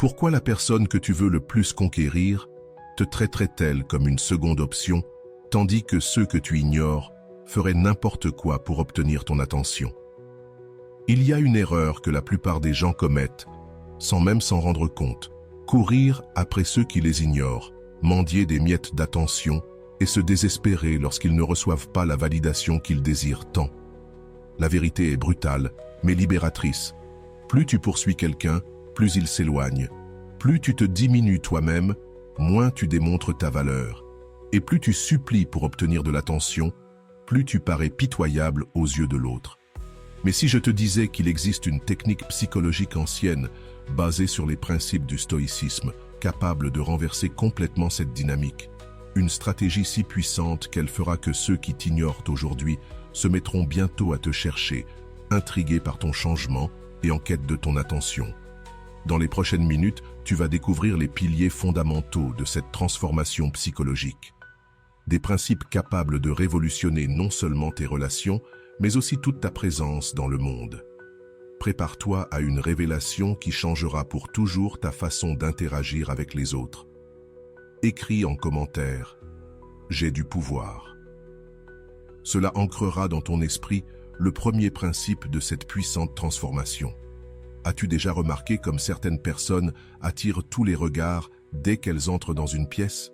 Pourquoi la personne que tu veux le plus conquérir te traiterait-elle comme une seconde option, tandis que ceux que tu ignores feraient n'importe quoi pour obtenir ton attention? Il y a une erreur que la plupart des gens commettent, sans même s'en rendre compte: courir après ceux qui les ignorent, mendier des miettes d'attention et se désespérer lorsqu'ils ne reçoivent pas la validation qu'ils désirent tant. La vérité est brutale, mais libératrice. Plus tu poursuis quelqu'un, plus il s'éloigne. Plus tu te diminues toi-même, moins tu démontres ta valeur. Et plus tu supplies pour obtenir de l'attention, plus tu parais pitoyable aux yeux de l'autre. Mais si je te disais qu'il existe une technique psychologique ancienne, basée sur les principes du stoïcisme, capable de renverser complètement cette dynamique, une stratégie si puissante qu'elle fera que ceux qui t'ignorent aujourd'hui se mettront bientôt à te chercher, intrigués par ton changement et en quête de ton attention. Dans les prochaines minutes, tu vas découvrir les piliers fondamentaux de cette transformation psychologique. Des principes capables de révolutionner non seulement tes relations, mais aussi toute ta présence dans le monde. Prépare-toi à une révélation qui changera pour toujours ta façon d'interagir avec les autres. Écris en commentaire « J'ai du pouvoir ». Cela ancrera dans ton esprit le premier principe de cette puissante transformation. As-tu déjà remarqué comme certaines personnes attirent tous les regards dès qu'elles entrent dans une pièce?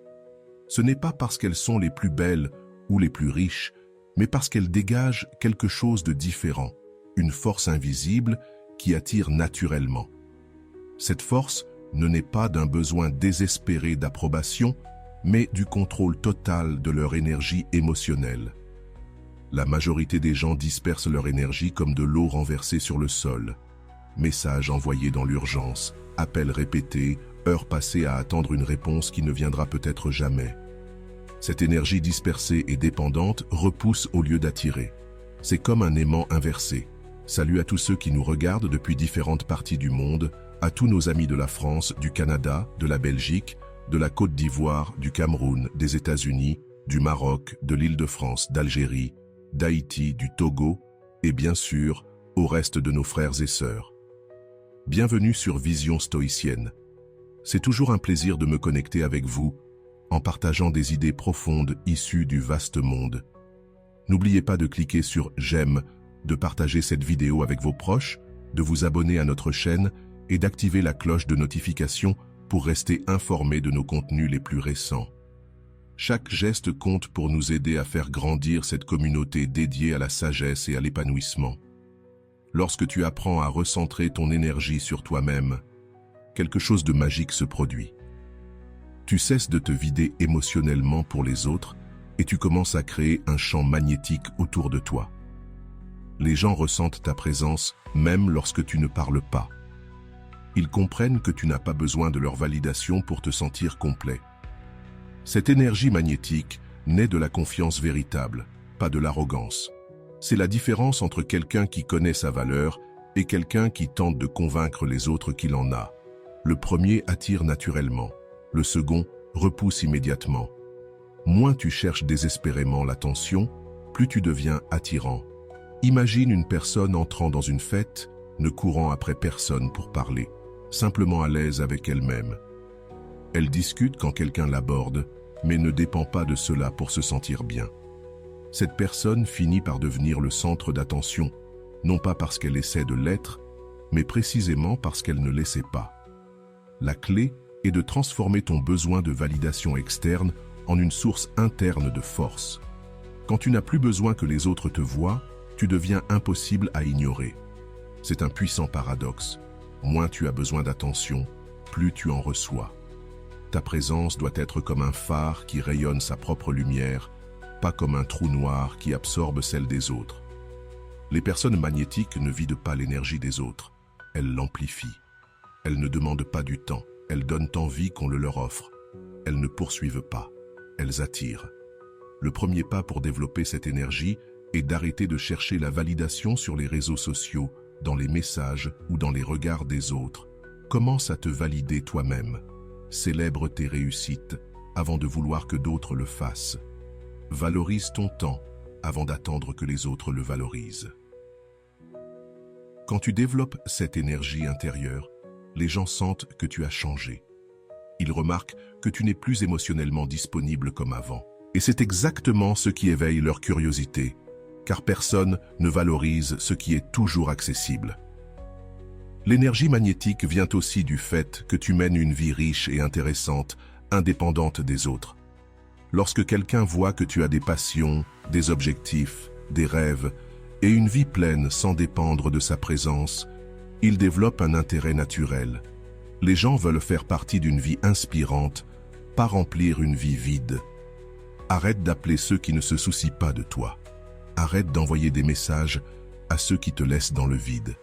Ce n'est pas parce qu'elles sont les plus belles ou les plus riches, mais parce qu'elles dégagent quelque chose de différent, une force invisible qui attire naturellement. Cette force ne naît pas d'un besoin désespéré d'approbation, mais du contrôle total de leur énergie émotionnelle. La majorité des gens dispersent leur énergie comme de l'eau renversée sur le sol. Messages envoyés dans l'urgence, appels répétés, heures passées à attendre une réponse qui ne viendra peut-être jamais. Cette énergie dispersée et dépendante repousse au lieu d'attirer. C'est comme un aimant inversé. Salut à tous ceux qui nous regardent depuis différentes parties du monde, à tous nos amis de la France, du Canada, de la Belgique, de la Côte d'Ivoire, du Cameroun, des États-Unis, du Maroc, de l'Île-de-France, d'Algérie, d'Haïti, du Togo et bien sûr au reste de nos frères et sœurs. Bienvenue sur Vision Stoïcienne. C'est toujours un plaisir de me connecter avec vous en partageant des idées profondes issues du vaste monde. N'oubliez pas de cliquer sur « J'aime », de partager cette vidéo avec vos proches, de vous abonner à notre chaîne et d'activer la cloche de notification pour rester informé de nos contenus les plus récents. Chaque geste compte pour nous aider à faire grandir cette communauté dédiée à la sagesse et à l'épanouissement. Lorsque tu apprends à recentrer ton énergie sur toi-même, quelque chose de magique se produit. Tu cesses de te vider émotionnellement pour les autres et tu commences à créer un champ magnétique autour de toi. Les gens ressentent ta présence même lorsque tu ne parles pas. Ils comprennent que tu n'as pas besoin de leur validation pour te sentir complet. Cette énergie magnétique naît de la confiance véritable, pas de l'arrogance. C'est la différence entre quelqu'un qui connaît sa valeur et quelqu'un qui tente de convaincre les autres qu'il en a. Le premier attire naturellement, le second repousse immédiatement. Moins tu cherches désespérément l'attention, plus tu deviens attirant. Imagine une personne entrant dans une fête, ne courant après personne pour parler, simplement à l'aise avec elle-même. Elle discute quand quelqu'un l'aborde, mais ne dépend pas de cela pour se sentir bien. Cette personne finit par devenir le centre d'attention, non pas parce qu'elle essaie de l'être, mais précisément parce qu'elle ne l'essaie pas. La clé est de transformer ton besoin de validation externe en une source interne de force. Quand tu n'as plus besoin que les autres te voient, tu deviens impossible à ignorer. C'est un puissant paradoxe. Moins tu as besoin d'attention, plus tu en reçois. Ta présence doit être comme un phare qui rayonne sa propre lumière, pas comme un trou noir qui absorbe celle des autres. Les personnes magnétiques ne vident pas l'énergie des autres, elles l'amplifient. Elles ne demandent pas du temps, elles donnent envie qu'on le leur offre. Elles ne poursuivent pas, elles attirent. Le premier pas pour développer cette énergie est d'arrêter de chercher la validation sur les réseaux sociaux, dans les messages ou dans les regards des autres. Commence à te valider toi-même. Célèbre tes réussites avant de vouloir que d'autres le fassent. Valorise ton temps avant d'attendre que les autres le valorisent. Quand tu développes cette énergie intérieure, les gens sentent que tu as changé. Ils remarquent que tu n'es plus émotionnellement disponible comme avant. Et c'est exactement ce qui éveille leur curiosité, car personne ne valorise ce qui est toujours accessible. L'énergie magnétique vient aussi du fait que tu mènes une vie riche et intéressante, indépendante des autres. Lorsque quelqu'un voit que tu as des passions, des objectifs, des rêves et une vie pleine sans dépendre de sa présence, il développe un intérêt naturel. Les gens veulent faire partie d'une vie inspirante, pas remplir une vie vide. Arrête d'appeler ceux qui ne se soucient pas de toi. Arrête d'envoyer des messages à ceux qui te laissent dans le vide.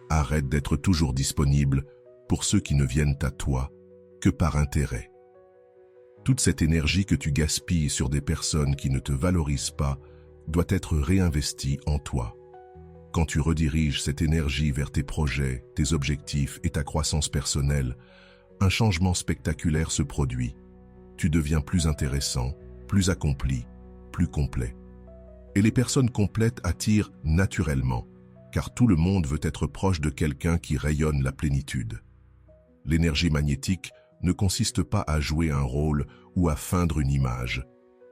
Arrête d'être toujours disponible pour ceux qui ne viennent à toi que par intérêt. Toute cette énergie que tu gaspilles sur des personnes qui ne te valorisent pas doit être réinvestie en toi. Quand tu rediriges cette énergie vers tes projets, tes objectifs et ta croissance personnelle, un changement spectaculaire se produit. Tu deviens plus intéressant, plus accompli, plus complet. Et les personnes complètes attirent naturellement, car tout le monde veut être proche de quelqu'un qui rayonne la plénitude. L'énergie magnétique ne consiste pas à jouer un rôle ou à feindre une image.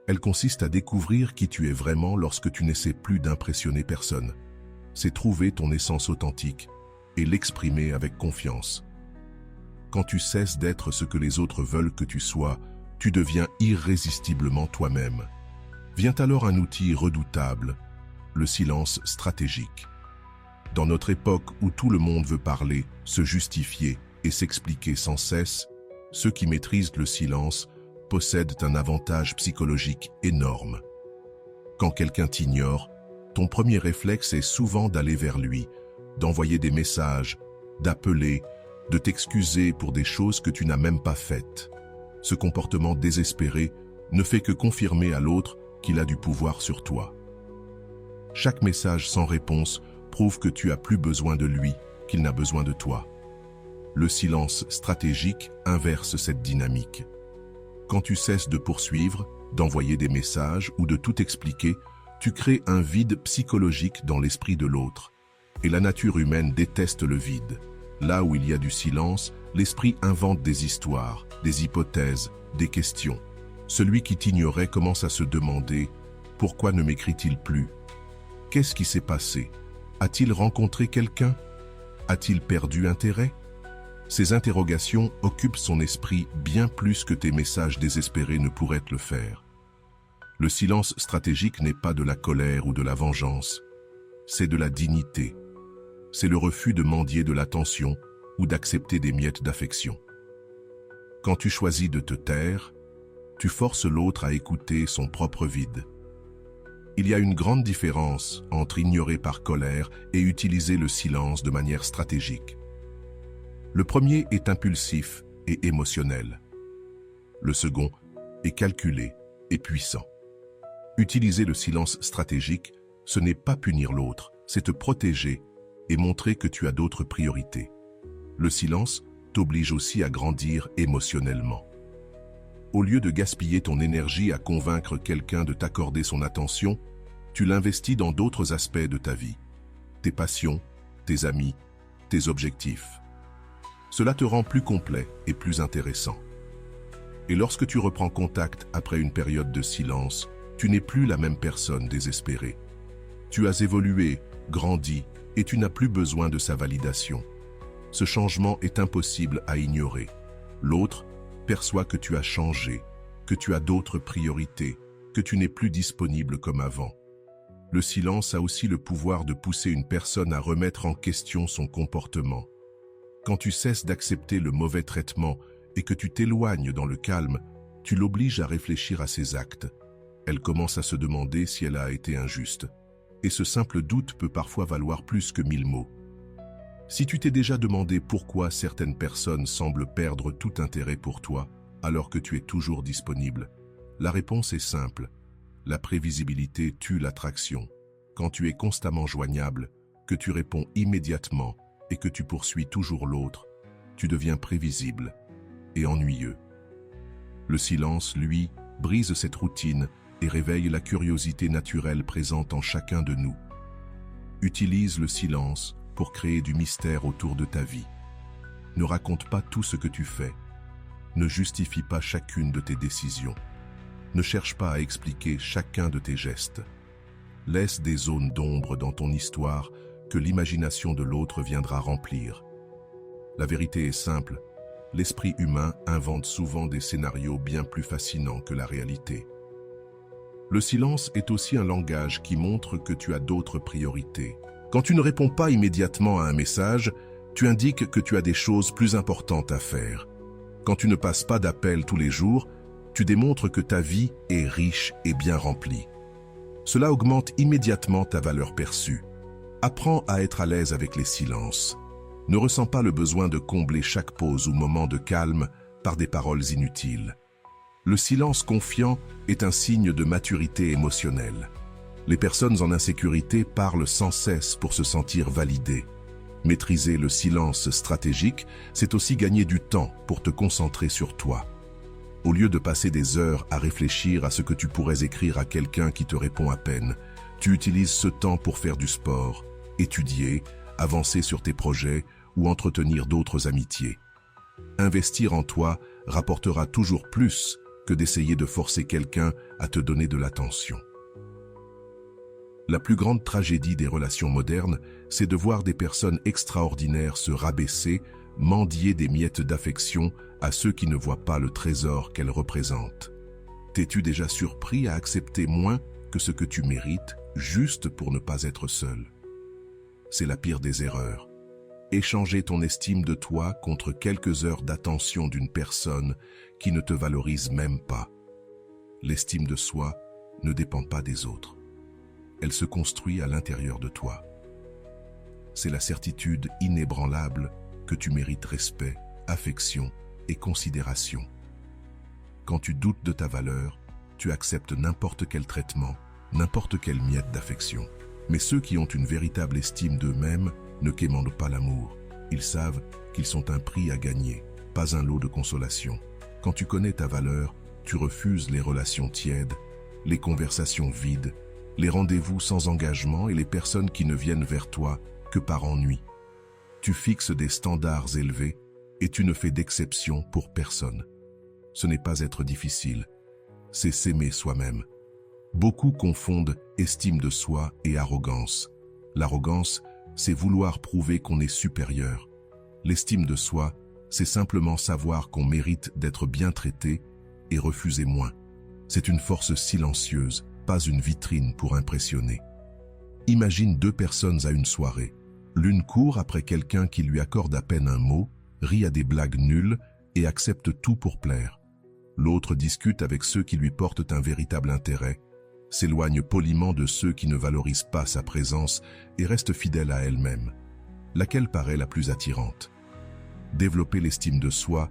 Elle consiste à découvrir qui tu es vraiment lorsque tu n'essaies plus d'impressionner personne. C'est trouver ton essence authentique et l'exprimer avec confiance. Quand tu cesses d'être ce que les autres veulent que tu sois, tu deviens irrésistiblement toi-même. Vient alors un outil redoutable, le silence stratégique. Dans notre époque où tout le monde veut parler, se justifier et s'expliquer sans cesse, ceux qui maîtrisent le silence possèdent un avantage psychologique énorme. Quand quelqu'un t'ignore, ton premier réflexe est souvent d'aller vers lui, d'envoyer des messages, d'appeler, de t'excuser pour des choses que tu n'as même pas faites. Ce comportement désespéré ne fait que confirmer à l'autre qu'il a du pouvoir sur toi. Chaque message sans réponse prouve que tu as plus besoin de lui, qu'il n'a besoin de toi. Le silence stratégique inverse cette dynamique. Quand tu cesses de poursuivre, d'envoyer des messages ou de tout expliquer, tu crées un vide psychologique dans l'esprit de l'autre. Et la nature humaine déteste le vide. Là où il y a du silence, l'esprit invente des histoires, des hypothèses, des questions. Celui qui t'ignorait commence à se demander « Pourquoi ne m'écrit-il plus ? Qu'est-ce qui s'est passé ? A-t-il rencontré quelqu'un ? A-t-il perdu intérêt ?» Ces interrogations occupent son esprit bien plus que tes messages désespérés ne pourraient te le faire. Le silence stratégique n'est pas de la colère ou de la vengeance, c'est de la dignité. C'est le refus de mendier de l'attention ou d'accepter des miettes d'affection. Quand tu choisis de te taire, tu forces l'autre à écouter son propre vide. Il y a une grande différence entre ignorer par colère et utiliser le silence de manière stratégique. Le premier est impulsif et émotionnel. Le second est calculé et puissant. Utiliser le silence stratégique, ce n'est pas punir l'autre, c'est te protéger et montrer que tu as d'autres priorités. Le silence t'oblige aussi à grandir émotionnellement. Au lieu de gaspiller ton énergie à convaincre quelqu'un de t'accorder son attention, tu l'investis dans d'autres aspects de ta vie, tes passions, tes amis, tes objectifs. Cela te rend plus complet et plus intéressant. Et lorsque tu reprends contact après une période de silence, tu n'es plus la même personne désespérée. Tu as évolué, grandi, et tu n'as plus besoin de sa validation. Ce changement est impossible à ignorer. L'autre perçoit que tu as changé, que tu as d'autres priorités, que tu n'es plus disponible comme avant. Le silence a aussi le pouvoir de pousser une personne à remettre en question son comportement. Quand tu cesses d'accepter le mauvais traitement et que tu t'éloignes dans le calme, tu l'obliges à réfléchir à ses actes. Elle commence à se demander si elle a été injuste. Et ce simple doute peut parfois valoir plus que 1000 mots. Si tu t'es déjà demandé pourquoi certaines personnes semblent perdre tout intérêt pour toi, alors que tu es toujours disponible, la réponse est simple. La prévisibilité tue l'attraction. Quand tu es constamment joignable, que tu réponds immédiatement et que tu poursuis toujours l'autre, tu deviens prévisible et ennuyeux. Le silence, lui, brise cette routine et réveille la curiosité naturelle présente en chacun de nous. Utilise le silence pour créer du mystère autour de ta vie. Ne raconte pas tout ce que tu fais. Ne justifie pas chacune de tes décisions. Ne cherche pas à expliquer chacun de tes gestes. Laisse des zones d'ombre dans ton histoire que l'imagination de l'autre viendra remplir. La vérité est simple, l'esprit humain invente souvent des scénarios bien plus fascinants que la réalité. Le silence est aussi un langage qui montre que tu as d'autres priorités. Quand tu ne réponds pas immédiatement à un message, tu indiques que tu as des choses plus importantes à faire. Quand tu ne passes pas d'appel tous les jours, tu démontres que ta vie est riche et bien remplie. Cela augmente immédiatement ta valeur perçue. Apprends à être à l'aise avec les silences. Ne ressens pas le besoin de combler chaque pause ou moment de calme par des paroles inutiles. Le silence confiant est un signe de maturité émotionnelle. Les personnes en insécurité parlent sans cesse pour se sentir validées. Maîtriser le silence stratégique, c'est aussi gagner du temps pour te concentrer sur toi. Au lieu de passer des heures à réfléchir à ce que tu pourrais écrire à quelqu'un qui te répond à peine, tu utilises ce temps pour faire du sport, étudier, avancer sur tes projets ou entretenir d'autres amitiés. Investir en toi rapportera toujours plus que d'essayer de forcer quelqu'un à te donner de l'attention. La plus grande tragédie des relations modernes, c'est de voir des personnes extraordinaires se rabaisser, mendier des miettes d'affection à ceux qui ne voient pas le trésor qu'elles représentent. T'es-tu déjà surpris à accepter moins que ce que tu mérites, juste pour ne pas être seul? C'est la pire des erreurs. Échanger ton estime de toi contre quelques heures d'attention d'une personne qui ne te valorise même pas. L'estime de soi ne dépend pas des autres. Elle se construit à l'intérieur de toi. C'est la certitude inébranlable que tu mérites respect, affection et considération. Quand tu doutes de ta valeur, tu acceptes n'importe quel traitement, n'importe quelle miette d'affection. Mais ceux qui ont une véritable estime d'eux-mêmes ne quémandent pas l'amour. Ils savent qu'ils sont un prix à gagner, pas un lot de consolation. Quand tu connais ta valeur, tu refuses les relations tièdes, les conversations vides, les rendez-vous sans engagement et les personnes qui ne viennent vers toi que par ennui. Tu fixes des standards élevés et tu ne fais d'exception pour personne. Ce n'est pas être difficile, c'est s'aimer soi-même. Beaucoup confondent estime de soi et arrogance. L'arrogance, c'est vouloir prouver qu'on est supérieur. L'estime de soi, c'est simplement savoir qu'on mérite d'être bien traité et refuser moins. C'est une force silencieuse, pas une vitrine pour impressionner. Imagine deux personnes à une soirée. L'une court après quelqu'un qui lui accorde à peine un mot, rit à des blagues nulles et accepte tout pour plaire. L'autre discute avec ceux qui lui portent un véritable intérêt, s'éloigne poliment de ceux qui ne valorisent pas sa présence et reste fidèle à elle-même. Laquelle paraît la plus attirante? Développer l'estime de soi,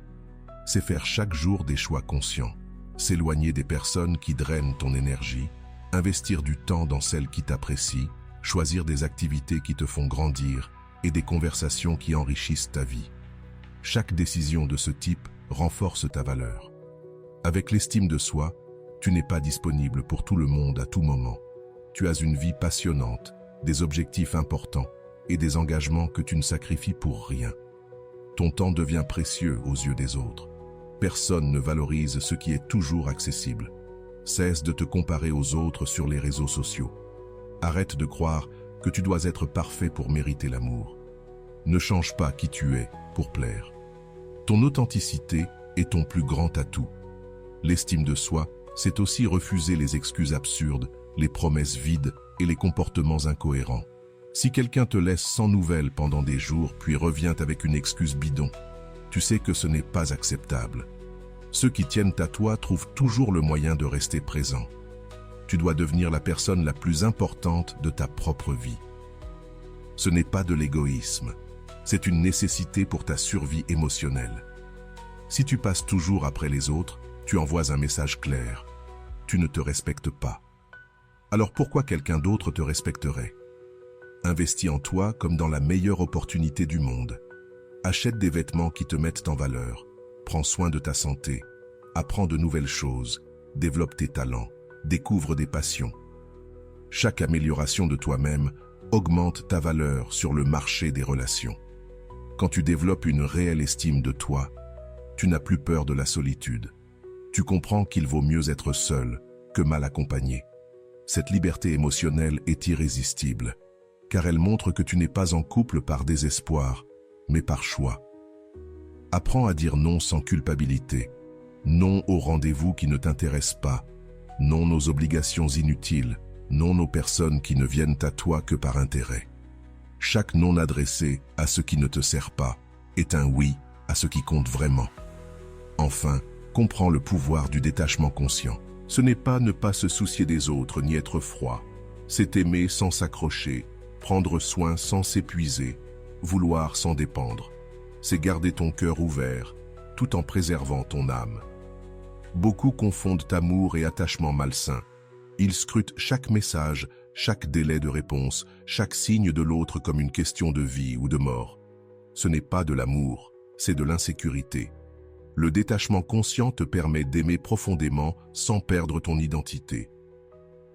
c'est faire chaque jour des choix conscients, s'éloigner des personnes qui drainent ton énergie, investir du temps dans celles qui t'apprécient, choisir des activités qui te font grandir et des conversations qui enrichissent ta vie. Chaque décision de ce type renforce ta valeur. Avec l'estime de soi, tu n'es pas disponible pour tout le monde à tout moment. Tu as une vie passionnante, des objectifs importants et des engagements que tu ne sacrifies pour rien. Ton temps devient précieux aux yeux des autres. Personne ne valorise ce qui est toujours accessible. Cesse de te comparer aux autres sur les réseaux sociaux. Arrête de croire que tu dois être parfait pour mériter l'amour. Ne change pas qui tu es pour plaire. Ton authenticité est ton plus grand atout. L'estime de soi, c'est aussi refuser les excuses absurdes, les promesses vides et les comportements incohérents. Si quelqu'un te laisse sans nouvelles pendant des jours puis revient avec une excuse bidon, tu sais que ce n'est pas acceptable. Ceux qui tiennent à toi trouvent toujours le moyen de rester présent. Tu dois devenir la personne la plus importante de ta propre vie. Ce n'est pas de l'égoïsme, c'est une nécessité pour ta survie émotionnelle. Si tu passes toujours après les autres, tu envoies un message clair. Tu ne te respectes pas. Alors pourquoi quelqu'un d'autre te respecterait? Investis en toi comme dans la meilleure opportunité du monde. Achète des vêtements qui te mettent en valeur. Prends soin de ta santé. Apprends de nouvelles choses. Développe tes talents. Découvre des passions. Chaque amélioration de toi-même augmente ta valeur sur le marché des relations. Quand tu développes une réelle estime de toi, tu n'as plus peur de la solitude. Tu comprends qu'il vaut mieux être seul que mal accompagné. Cette liberté émotionnelle est irrésistible, car elle montre que tu n'es pas en couple par désespoir, mais par choix. Apprends à dire non sans culpabilité, non aux rendez-vous qui ne t'intéressent pas, non aux obligations inutiles, non aux personnes qui ne viennent à toi que par intérêt. Chaque non adressé à ce qui ne te sert pas est un oui à ce qui compte vraiment. Enfin, comprends le pouvoir du détachement conscient. Ce n'est pas ne pas se soucier des autres ni être froid. C'est aimer sans s'accrocher, prendre soin sans s'épuiser, vouloir sans dépendre. C'est garder ton cœur ouvert, tout en préservant ton âme. Beaucoup confondent amour et attachement malsain. Ils scrutent chaque message, chaque délai de réponse, chaque signe de l'autre comme une question de vie ou de mort. Ce n'est pas de l'amour, c'est de l'insécurité. Le détachement conscient te permet d'aimer profondément sans perdre ton identité.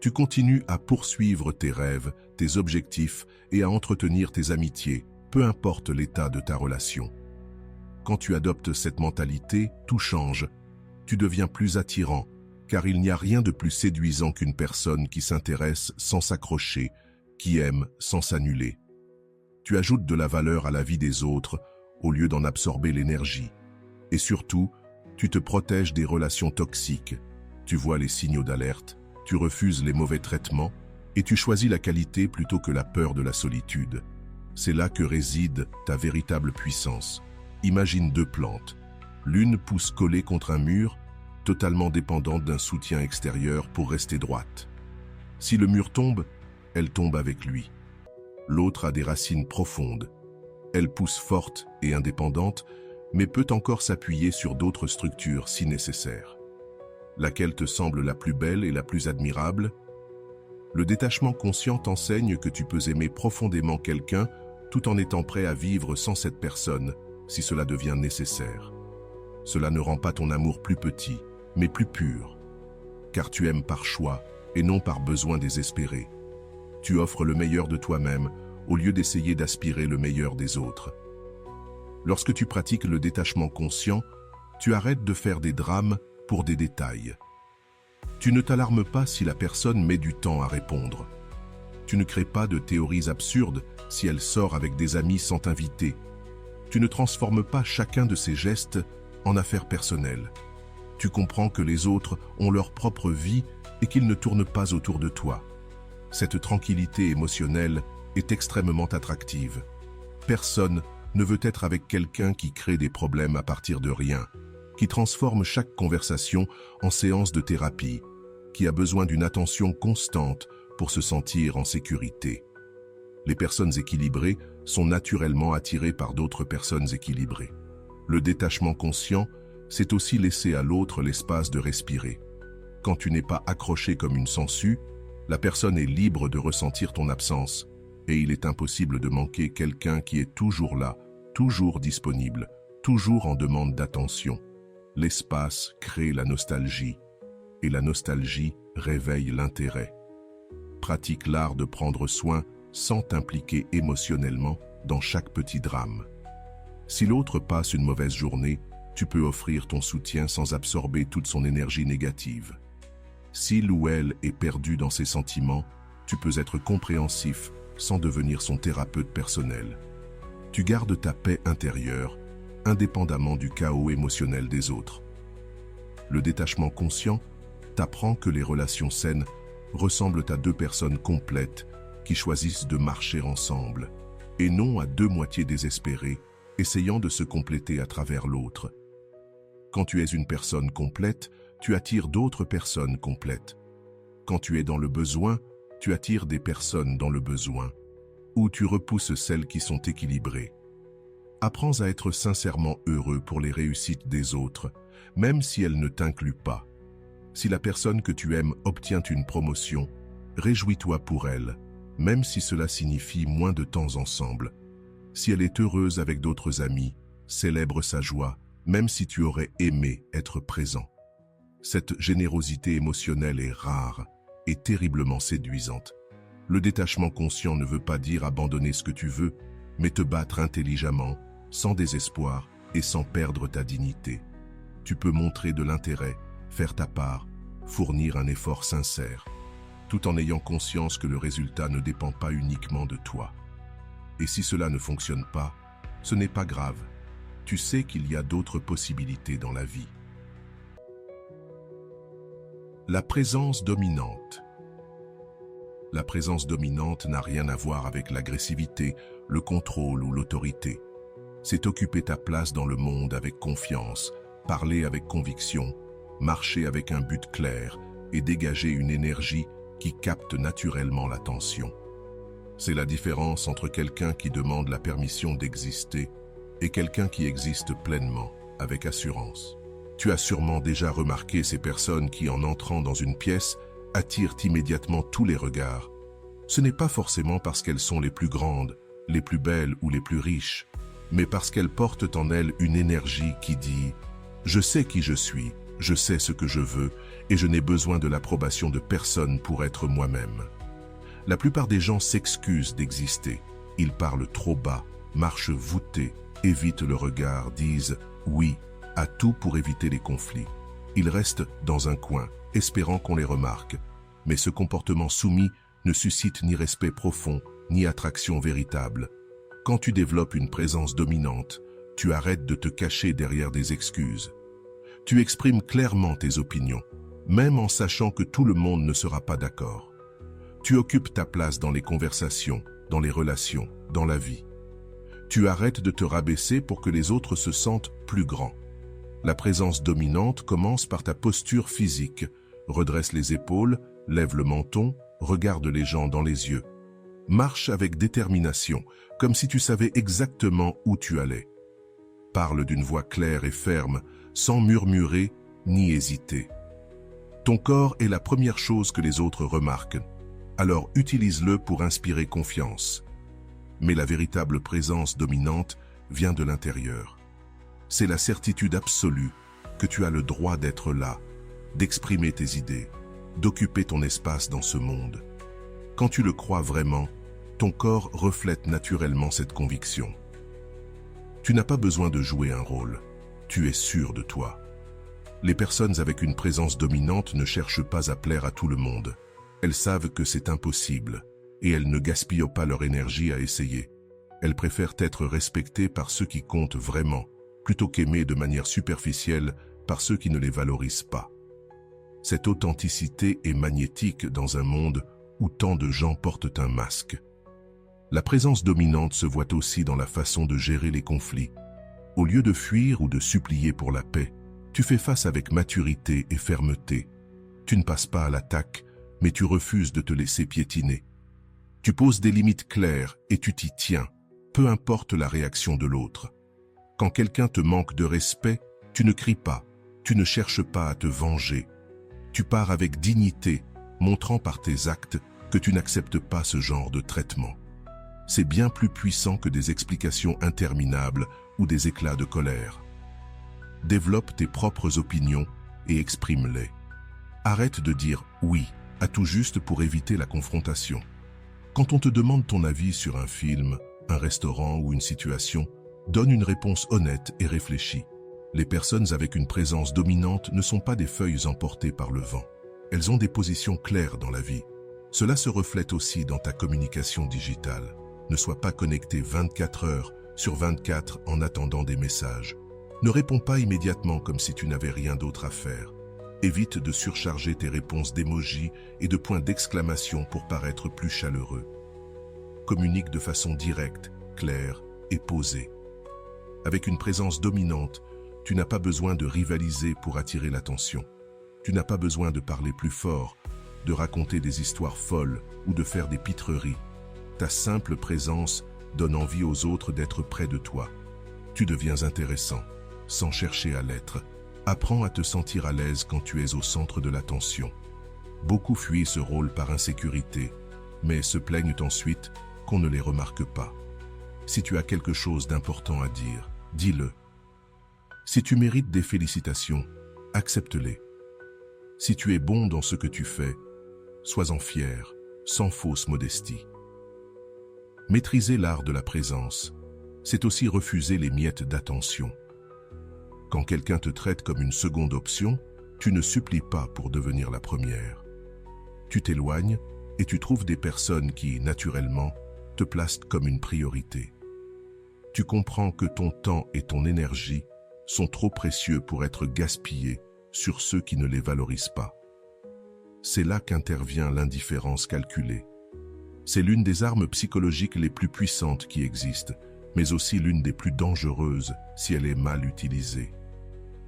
Tu continues à poursuivre tes rêves, tes objectifs et à entretenir tes amitiés, peu importe l'état de ta relation. Quand tu adoptes cette mentalité, tout change. Tu deviens plus attirant, car il n'y a rien de plus séduisant qu'une personne qui s'intéresse sans s'accrocher, qui aime sans s'annuler. Tu ajoutes de la valeur à la vie des autres au lieu d'en absorber l'énergie. Et surtout, tu te protèges des relations toxiques. Tu vois les signaux d'alerte, tu refuses les mauvais traitements et tu choisis la qualité plutôt que la peur de la solitude. C'est là que réside ta véritable puissance. Imagine deux plantes. L'une pousse collée contre un mur, totalement dépendante d'un soutien extérieur pour rester droite. Si le mur tombe, elle tombe avec lui. L'autre a des racines profondes. Elle pousse forte et indépendante, mais peut encore s'appuyer sur d'autres structures si nécessaire. Laquelle te semble la plus belle et la plus admirable? Le détachement conscient t'enseigne que tu peux aimer profondément quelqu'un tout en étant prêt à vivre sans cette personne si cela devient nécessaire. Cela ne rend pas ton amour plus petit, mais plus pur, car tu aimes par choix et non par besoin désespéré. Tu offres le meilleur de toi-même au lieu d'essayer d'aspirer le meilleur des autres. Lorsque tu pratiques le détachement conscient, tu arrêtes de faire des drames pour des détails. Tu ne t'alarmes pas si la personne met du temps à répondre. Tu ne crées pas de théories absurdes si elle sort avec des amis sans t'inviter. Tu ne transformes pas chacun de ces gestes en affaires personnelles. Tu comprends que les autres ont leur propre vie et qu'ils ne tournent pas autour de toi. Cette tranquillité émotionnelle est extrêmement attractive. Personne ne veut être avec quelqu'un qui crée des problèmes à partir de rien, qui transforme chaque conversation en séance de thérapie, qui a besoin d'une attention constante pour se sentir en sécurité. Les personnes équilibrées sont naturellement attirées par d'autres personnes équilibrées. Le détachement conscient, c'est aussi laisser à l'autre l'espace de respirer. Quand tu n'es pas accroché comme une sangsue, la personne est libre de ressentir ton absence, et il est impossible de manquer quelqu'un qui est toujours là, toujours disponible, toujours en demande d'attention. L'espace crée la nostalgie, et la nostalgie réveille l'intérêt. Pratique l'art de prendre soin sans t'impliquer émotionnellement dans chaque petit drame. Si l'autre passe une mauvaise journée, tu peux offrir ton soutien sans absorber toute son énergie négative. S'il ou elle est perdu dans ses sentiments, tu peux être compréhensif sans devenir son thérapeute personnel. Tu gardes ta paix intérieure, indépendamment du chaos émotionnel des autres. Le détachement conscient t'apprend que les relations saines ressemblent à deux personnes complètes qui choisissent de marcher ensemble, et non à deux moitiés désespérées, essayant de se compléter à travers l'autre. Quand tu es une personne complète, tu attires d'autres personnes complètes. Quand tu es dans le besoin, tu attires des personnes dans le besoin, ou tu repousses celles qui sont équilibrées. Apprends à être sincèrement heureux pour les réussites des autres, même si elles ne t'incluent pas. Si la personne que tu aimes obtient une promotion, réjouis-toi pour elle, même si cela signifie moins de temps ensemble. Si elle est heureuse avec d'autres amis, célèbre sa joie, même si tu aurais aimé être présent. Cette générosité émotionnelle est rare et terriblement séduisante. Le détachement conscient ne veut pas dire abandonner ce que tu veux, mais te battre intelligemment, sans désespoir et sans perdre ta dignité. Tu peux montrer de l'intérêt, faire ta part, fournir un effort sincère, tout en ayant conscience que le résultat ne dépend pas uniquement de toi. Et si cela ne fonctionne pas, ce n'est pas grave. Tu sais qu'il y a d'autres possibilités dans la vie. La présence dominante. La présence dominante n'a rien à voir avec l'agressivité, le contrôle ou l'autorité. C'est occuper ta place dans le monde avec confiance, parler avec conviction, marcher avec un but clair et dégager une énergie qui capte naturellement l'attention. C'est la différence entre quelqu'un qui demande la permission d'exister et quelqu'un qui existe pleinement, avec assurance. Tu as sûrement déjà remarqué ces personnes qui, en entrant dans une pièce, attirent immédiatement tous les regards. Ce n'est pas forcément parce qu'elles sont les plus grandes, les plus belles ou les plus riches, mais parce qu'elles portent en elles une énergie qui dit « Je sais qui je suis, je sais ce que je veux et je n'ai besoin de l'approbation de personne pour être moi-même. » La plupart des gens s'excusent d'exister. Ils parlent trop bas, marchent voûtés, évitent le regard, disent « oui » à tout pour éviter les conflits. Ils restent dans un coin, espérant qu'on les remarque. Mais ce comportement soumis ne suscite ni respect profond, ni attraction véritable. Quand tu développes une présence dominante, tu arrêtes de te cacher derrière des excuses. Tu exprimes clairement tes opinions, même en sachant que tout le monde ne sera pas d'accord. Tu occupes ta place dans les conversations, dans les relations, dans la vie. Tu arrêtes de te rabaisser pour que les autres se sentent plus grands. La présence dominante commence par ta posture physique. Redresse les épaules, lève le menton, regarde les gens dans les yeux. Marche avec détermination, comme si tu savais exactement où tu allais. Parle d'une voix claire et ferme, sans murmurer ni hésiter. Ton corps est la première chose que les autres remarquent. Alors utilise-le pour inspirer confiance. Mais la véritable présence dominante vient de l'intérieur. C'est la certitude absolue que tu as le droit d'être là, d'exprimer tes idées, d'occuper ton espace dans ce monde. Quand tu le crois vraiment, ton corps reflète naturellement cette conviction. Tu n'as pas besoin de jouer un rôle, tu es sûr de toi. Les personnes avec une présence dominante ne cherchent pas à plaire à tout le monde. Elles savent que c'est impossible, et elles ne gaspillent pas leur énergie à essayer. Elles préfèrent être respectées par ceux qui comptent vraiment, plutôt qu'aimées de manière superficielle par ceux qui ne les valorisent pas. Cette authenticité est magnétique dans un monde où tant de gens portent un masque. La présence dominante se voit aussi dans la façon de gérer les conflits. Au lieu de fuir ou de supplier pour la paix, tu fais face avec maturité et fermeté. Tu ne passes pas à l'attaque, mais tu refuses de te laisser piétiner. Tu poses des limites claires et tu t'y tiens, peu importe la réaction de l'autre. Quand quelqu'un te manque de respect, tu ne cries pas, tu ne cherches pas à te venger. Tu pars avec dignité, montrant par tes actes que tu n'acceptes pas ce genre de traitement. C'est bien plus puissant que des explications interminables ou des éclats de colère. Développe tes propres opinions et exprime-les. Arrête de dire « oui » à tout juste pour éviter la confrontation. Quand on te demande ton avis sur un film, un restaurant ou une situation, donne une réponse honnête et réfléchie. Les personnes avec une présence dominante ne sont pas des feuilles emportées par le vent. Elles ont des positions claires dans la vie. Cela se reflète aussi dans ta communication digitale. Ne sois pas connecté 24 heures sur 24 en attendant des messages. Ne réponds pas immédiatement comme si tu n'avais rien d'autre à faire. Évite de surcharger tes réponses d'émojis et de points d'exclamation pour paraître plus chaleureux. Communique de façon directe, claire et posée. Avec une présence dominante, tu n'as pas besoin de rivaliser pour attirer l'attention. Tu n'as pas besoin de parler plus fort, de raconter des histoires folles ou de faire des pitreries. Ta simple présence donne envie aux autres d'être près de toi. Tu deviens intéressant, sans chercher à l'être. Apprends à te sentir à l'aise quand tu es au centre de l'attention. Beaucoup fuient ce rôle par insécurité, mais se plaignent ensuite qu'on ne les remarque pas. Si tu as quelque chose d'important à dire, dis-le. Si tu mérites des félicitations, accepte-les. Si tu es bon dans ce que tu fais, sois-en fier, sans fausse modestie. Maîtriser l'art de la présence, c'est aussi refuser les miettes d'attention. Quand quelqu'un te traite comme une seconde option, tu ne supplies pas pour devenir la première. Tu t'éloignes et tu trouves des personnes qui, naturellement, te placent comme une priorité. Tu comprends que ton temps et ton énergie sont trop précieux pour être gaspillés sur ceux qui ne les valorisent pas. C'est là qu'intervient l'indifférence calculée. C'est l'une des armes psychologiques les plus puissantes qui existent, mais aussi l'une des plus dangereuses si elle est mal utilisée.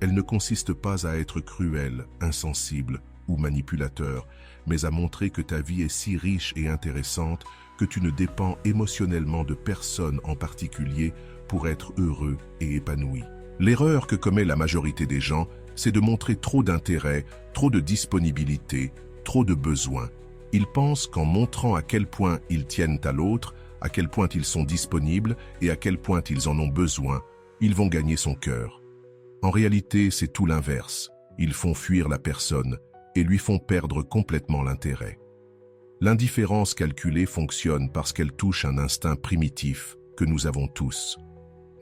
Elle ne consiste pas à être cruel, insensible ou manipulateur, mais à montrer que ta vie est si riche et intéressante que tu ne dépends émotionnellement de personne en particulier pour être heureux et épanoui. L'erreur que commet la majorité des gens, c'est de montrer trop d'intérêt, trop de disponibilité, trop de besoin. Ils pensent qu'en montrant à quel point ils tiennent à l'autre, à quel point ils sont disponibles et à quel point ils en ont besoin, ils vont gagner son cœur. En réalité, c'est tout l'inverse. Ils font fuir la personne et lui font perdre complètement l'intérêt. L'indifférence calculée fonctionne parce qu'elle touche un instinct primitif que nous avons tous.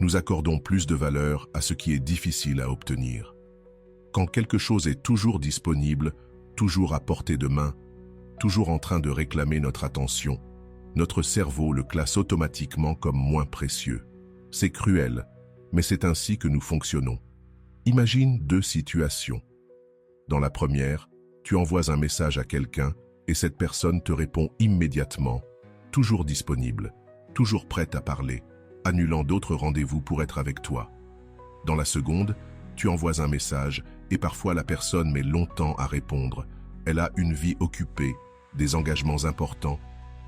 Nous accordons plus de valeur à ce qui est difficile à obtenir. Quand quelque chose est toujours disponible, toujours à portée de main, toujours en train de réclamer notre attention, notre cerveau le classe automatiquement comme moins précieux. C'est cruel, mais c'est ainsi que nous fonctionnons. Imagine deux situations. Dans la première, tu envoies un message à quelqu'un et cette personne te répond immédiatement, toujours disponible, toujours prête à parler, annulant d'autres rendez-vous pour être avec toi. Dans la seconde, tu envoies un message et parfois la personne met longtemps à répondre. Elle a une vie occupée, des engagements importants,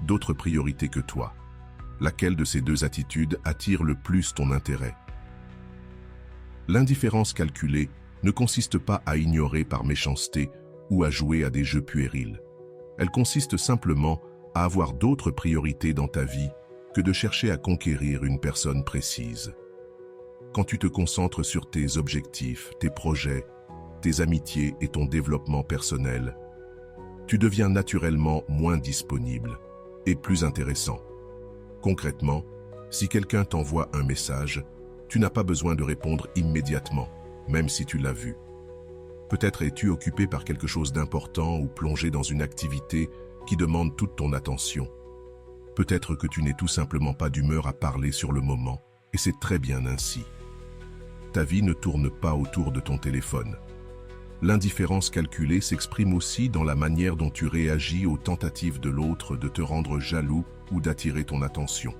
d'autres priorités que toi. Laquelle de ces deux attitudes attire le plus ton intérêt? L'indifférence calculée ne consiste pas à ignorer par méchanceté ou à jouer à des jeux puérils. Elle consiste simplement à avoir d'autres priorités dans ta vie que de chercher à conquérir une personne précise. Quand tu te concentres sur tes objectifs, tes projets, tes amitiés et ton développement personnel, tu deviens naturellement moins disponible et plus intéressant. Concrètement, si quelqu'un t'envoie un message, tu n'as pas besoin de répondre immédiatement, même si tu l'as vu. Peut-être es-tu occupé par quelque chose d'important ou plongé dans une activité qui demande toute ton attention. Peut-être que tu n'es tout simplement pas d'humeur à parler sur le moment, et c'est très bien ainsi. Ta vie ne tourne pas autour de ton téléphone. L'indifférence calculée s'exprime aussi dans la manière dont tu réagis aux tentatives de l'autre de te rendre jaloux ou d'attirer ton attention.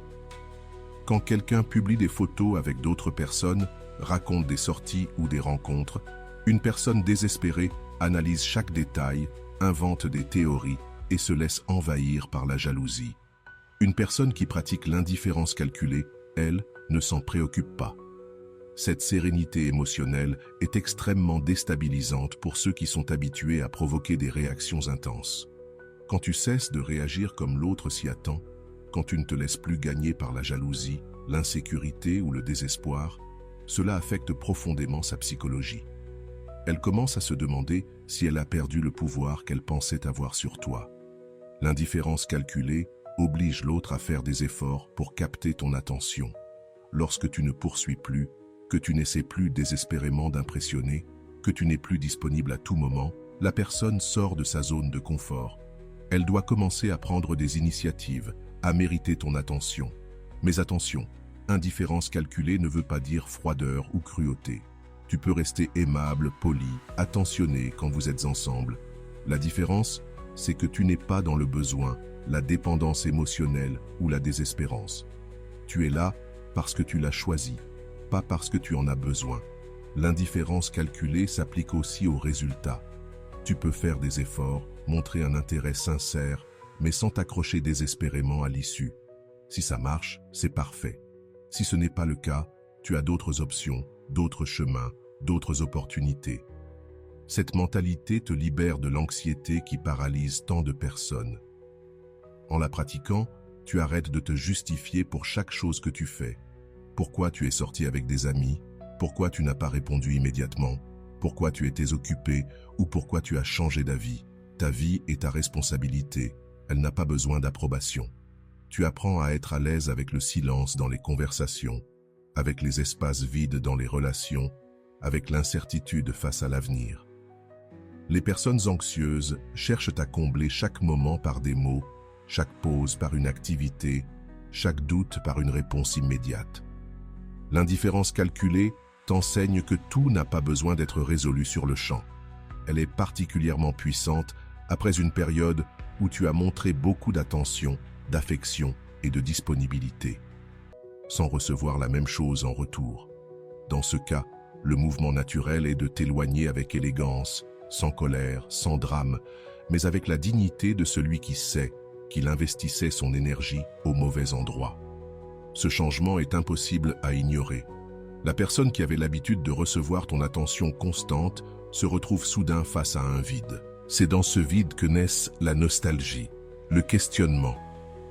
Quand quelqu'un publie des photos avec d'autres personnes, raconte des sorties ou des rencontres, une personne désespérée analyse chaque détail, invente des théories et se laisse envahir par la jalousie. Une personne qui pratique l'indifférence calculée, elle, ne s'en préoccupe pas. Cette sérénité émotionnelle est extrêmement déstabilisante pour ceux qui sont habitués à provoquer des réactions intenses. Quand tu cesses de réagir comme l'autre s'y attend, quand tu ne te laisses plus gagner par la jalousie, l'insécurité ou le désespoir, cela affecte profondément sa psychologie. Elle commence à se demander si elle a perdu le pouvoir qu'elle pensait avoir sur toi. L'indifférence calculée oblige l'autre à faire des efforts pour capter ton attention. Lorsque tu ne poursuis plus, que tu n'essaies plus désespérément d'impressionner, que tu n'es plus disponible à tout moment, la personne sort de sa zone de confort. Elle doit commencer à prendre des initiatives, à mériter ton attention. Mais attention, indifférence calculée ne veut pas dire froideur ou cruauté. Tu peux rester aimable, poli, attentionné quand vous êtes ensemble. La différence, c'est que tu n'es pas dans le besoin, la dépendance émotionnelle ou la désespérance. Tu es là parce que tu l'as choisi, pas parce que tu en as besoin. L'indifférence calculée s'applique aussi aux résultats. Tu peux faire des efforts, montrer un intérêt sincère, mais sans t'accrocher désespérément à l'issue. Si ça marche, c'est parfait. Si ce n'est pas le cas, tu as d'autres options, d'autres chemins, d'autres opportunités. Cette mentalité te libère de l'anxiété qui paralyse tant de personnes. En la pratiquant, tu arrêtes de te justifier pour chaque chose que tu fais. Pourquoi tu es sorti avec des amis? Pourquoi tu n'as pas répondu immédiatement? Pourquoi tu étais occupé? Ou pourquoi tu as changé d'avis? Ta vie est ta responsabilité. Elle n'a pas besoin d'approbation. Tu apprends à être à l'aise avec le silence dans les conversations, avec les espaces vides dans les relations, avec l'incertitude face à l'avenir. Les personnes anxieuses cherchent à combler chaque moment par des mots, chaque pause par une activité, chaque doute par une réponse immédiate. L'indifférence calculée t'enseigne que tout n'a pas besoin d'être résolu sur le champ. Elle est particulièrement puissante après une période où tu as montré beaucoup d'attention, d'affection et de disponibilité, sans recevoir la même chose en retour. Dans ce cas, le mouvement naturel est de t'éloigner avec élégance, sans colère, sans drame, mais avec la dignité de celui qui sait qu'il investissait son énergie au mauvais endroit. Ce changement est impossible à ignorer. La personne qui avait l'habitude de recevoir ton attention constante se retrouve soudain face à un vide. C'est dans ce vide que naissent la nostalgie, le questionnement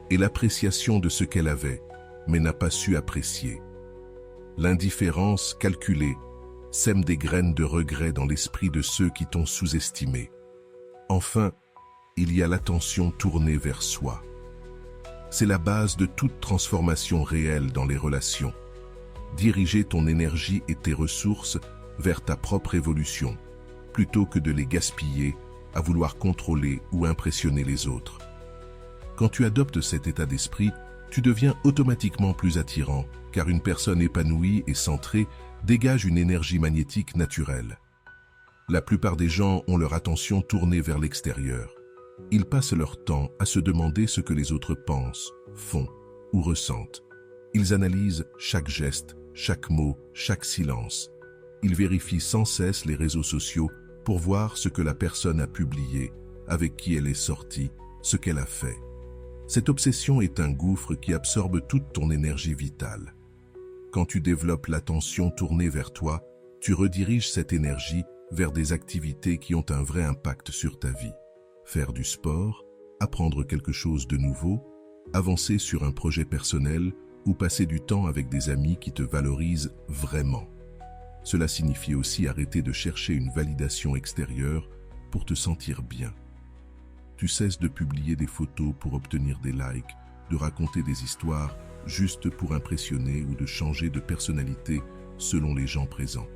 et l'appréciation de ce qu'elle avait, mais n'a pas su apprécier. L'indifférence calculée sème des graines de regret dans l'esprit de ceux qui t'ont sous-estimé. Enfin, il y a l'attention tournée vers soi. C'est la base de toute transformation réelle dans les relations. Diriger ton énergie et tes ressources vers ta propre évolution, plutôt que de les gaspiller à vouloir contrôler ou impressionner les autres. Quand tu adoptes cet état d'esprit, tu deviens automatiquement plus attirant, car une personne épanouie et centrée dégage une énergie magnétique naturelle. La plupart des gens ont leur attention tournée vers l'extérieur. Ils passent leur temps à se demander ce que les autres pensent, font ou ressentent. Ils analysent chaque geste, chaque mot, chaque silence. Ils vérifient sans cesse les réseaux sociaux pour voir ce que la personne a publié, avec qui elle est sortie, ce qu'elle a fait. Cette obsession est un gouffre qui absorbe toute ton énergie vitale. Quand tu développes l'attention tournée vers toi, tu rediriges cette énergie vers des activités qui ont un vrai impact sur ta vie. Faire du sport, apprendre quelque chose de nouveau, avancer sur un projet personnel ou passer du temps avec des amis qui te valorisent vraiment. Cela signifie aussi arrêter de chercher une validation extérieure pour te sentir bien. Tu cesses de publier des photos pour obtenir des likes, de raconter des histoires juste pour impressionner ou de changer de personnalité selon les gens présents.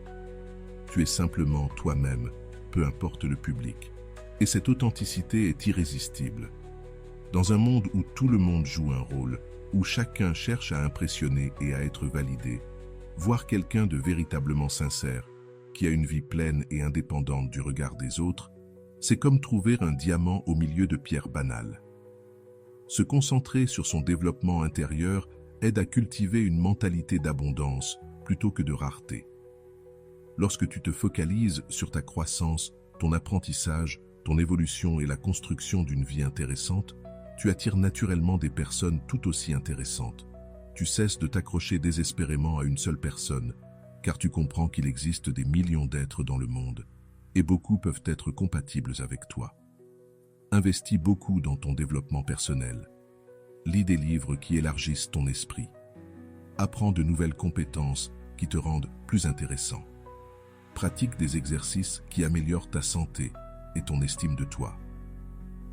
Tu es simplement toi-même, peu importe le public. Et cette authenticité est irrésistible. Dans un monde où tout le monde joue un rôle, où chacun cherche à impressionner et à être validé, voir quelqu'un de véritablement sincère, qui a une vie pleine et indépendante du regard des autres, c'est comme trouver un diamant au milieu de pierres banales. Se concentrer sur son développement intérieur aide à cultiver une mentalité d'abondance plutôt que de rareté. Lorsque tu te focalises sur ta croissance, ton apprentissage, ton évolution et la construction d'une vie intéressante, tu attires naturellement des personnes tout aussi intéressantes. Tu cesses de t'accrocher désespérément à une seule personne, car tu comprends qu'il existe des millions d'êtres dans le monde, et beaucoup peuvent être compatibles avec toi. Investis beaucoup dans ton développement personnel. Lis des livres qui élargissent ton esprit. Apprends de nouvelles compétences qui te rendent plus intéressant. Pratique des exercices qui améliorent ta santé et ton estime de toi.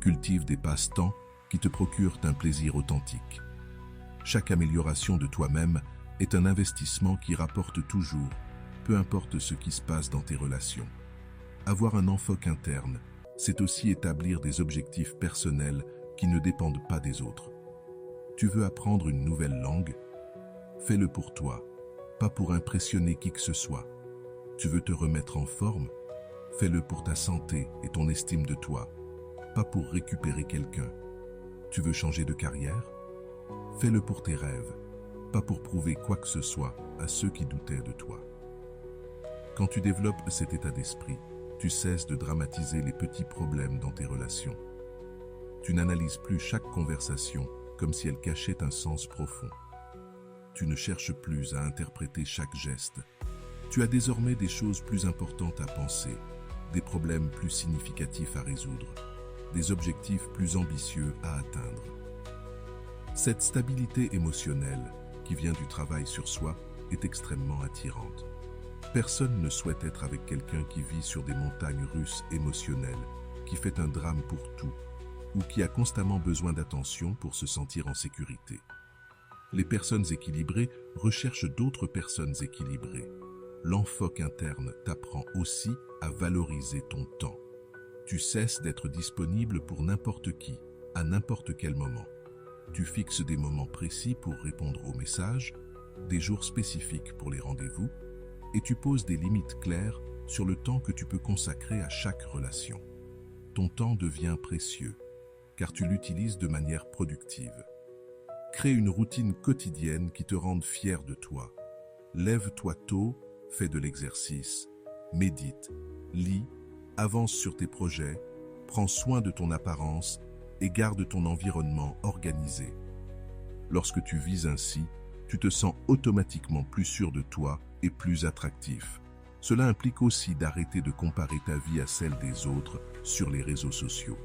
Cultive des passe-temps qui te procurent un plaisir authentique. Chaque amélioration de toi-même est un investissement qui rapporte toujours, peu importe ce qui se passe dans tes relations. Avoir un enfoc interne, c'est aussi établir des objectifs personnels qui ne dépendent pas des autres. Tu veux apprendre une nouvelle langue? Fais-le pour toi, pas pour impressionner qui que ce soit. Tu veux te remettre en forme? Fais-le pour ta santé et ton estime de toi, pas pour récupérer quelqu'un. Tu veux changer de carrière? Fais-le pour tes rêves, pas pour prouver quoi que ce soit à ceux qui doutaient de toi. Quand tu développes cet état d'esprit, tu cesses de dramatiser les petits problèmes dans tes relations. Tu n'analyses plus chaque conversation comme si elle cachait un sens profond. Tu ne cherches plus à interpréter chaque geste. Tu as désormais des choses plus importantes à penser, des problèmes plus significatifs à résoudre, des objectifs plus ambitieux à atteindre. Cette stabilité émotionnelle, qui vient du travail sur soi, est extrêmement attirante. Personne ne souhaite être avec quelqu'un qui vit sur des montagnes russes émotionnelles, qui fait un drame pour tout, ou qui a constamment besoin d'attention pour se sentir en sécurité. Les personnes équilibrées recherchent d'autres personnes équilibrées. L'enfoque interne t'apprend aussi à valoriser ton temps. Tu cesses d'être disponible pour n'importe qui, à n'importe quel moment. Tu fixes des moments précis pour répondre aux messages, des jours spécifiques pour les rendez-vous, et tu poses des limites claires sur le temps que tu peux consacrer à chaque relation. Ton temps devient précieux, car tu l'utilises de manière productive. Crée une routine quotidienne qui te rende fier de toi. Lève-toi tôt, fais de l'exercice, médite, lis, avance sur tes projets, prends soin de ton apparence et garde ton environnement organisé. Lorsque tu vis ainsi, tu te sens automatiquement plus sûr de toi et plus attractif. Cela implique aussi d'arrêter de comparer ta vie à celle des autres sur les réseaux sociaux.